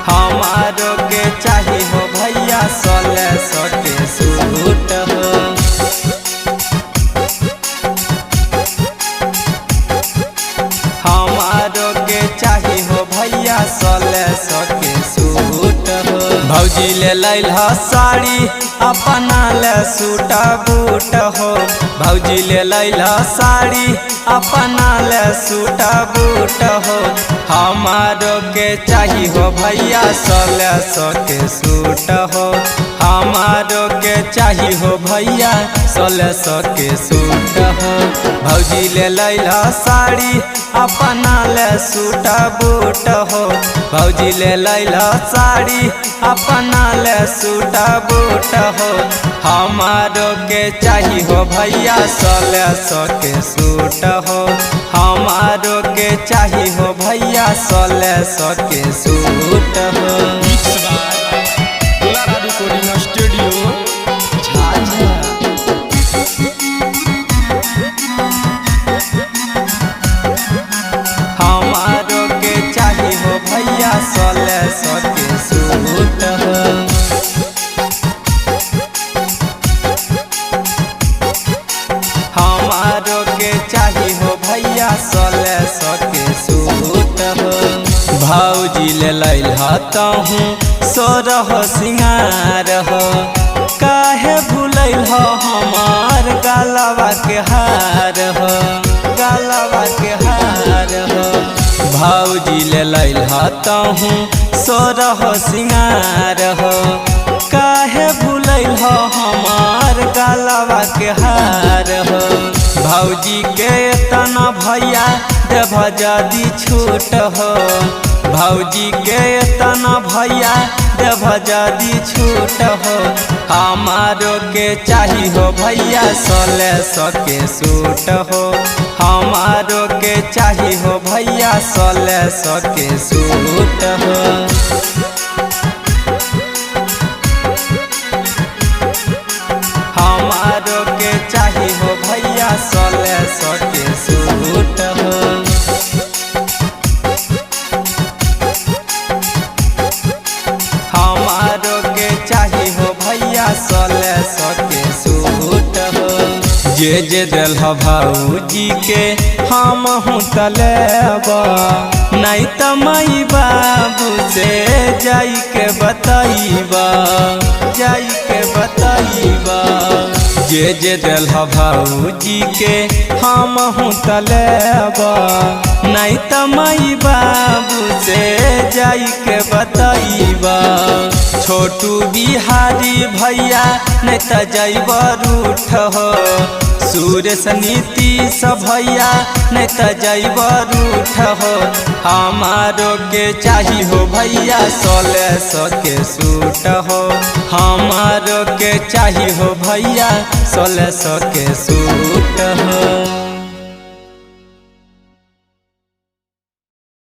हमारो के चाही हो भैया 1600 के सूट हो। हमारो के चाही हो भैया 1600 के सूट हो। भौजी ले लैला साड़ी अपना ले सूट बूट हो। भौजी ले लैला साड़ी अपना ले सूट बूट हो। हमारो के चाही हो भैया 1600 के सूट हो। हमारो के चाही हो भैया 1600 के सूट हो। भौजी ले लैला साड़ी अपना ले सूट बूट हो। भौजी ले लैला साड़ी अपना ले सूट बूट हो। हमारो के चाही हो भैया 1600 के सूट हो। हमारो के चाही हो भैया 1600 के सूट हो। Recording studio Jhajha. हमारो के चाही हो भैया 1600 के सूट हो। हमारो के चाही हो भैया 1600 के सूट हो। भौजी ले लैला तहूँ 16 सिंगार हो। काहे भूलैल हो हमार गलवा के हार हो। गलवा के हार हो। भौजी ले लैला तहूँ 16 सिंगार हो। काहे भूलैल हो हमार गलवा के हार हो। भौजी के तना भैया देव जदी छूट हो। भौजी के तना भैया देव जदी छूट हो। हमारो के चाही हो भैया 1600 के सूट हो। हमारो के चाही हो भैया 1600 के सूट हो। हमारो के चाही हो भैया 1600 के सूट हो। हमारो के चाही हो भैया 1600 के सूट हो। जे दिल हो भौजी के हम हूँ तलेबा। नहीं तो माई बाबू से जाई के बताइबा। जाई के बताइबा। जे दिल हो भौजी के हम हूँ तलेबा। नहीं तो माई बाबू से जाई के बताइबा। छोटू बिहारी भैया नहीं तो जाइब रूठ हो। सुरेश नीतीश भैया नहीं तो जाइब रूठ हो। हमारो के चाही हो भैया 1600 के सूट हो। हमारो के चाही हो भैया 1600 के सूट हो।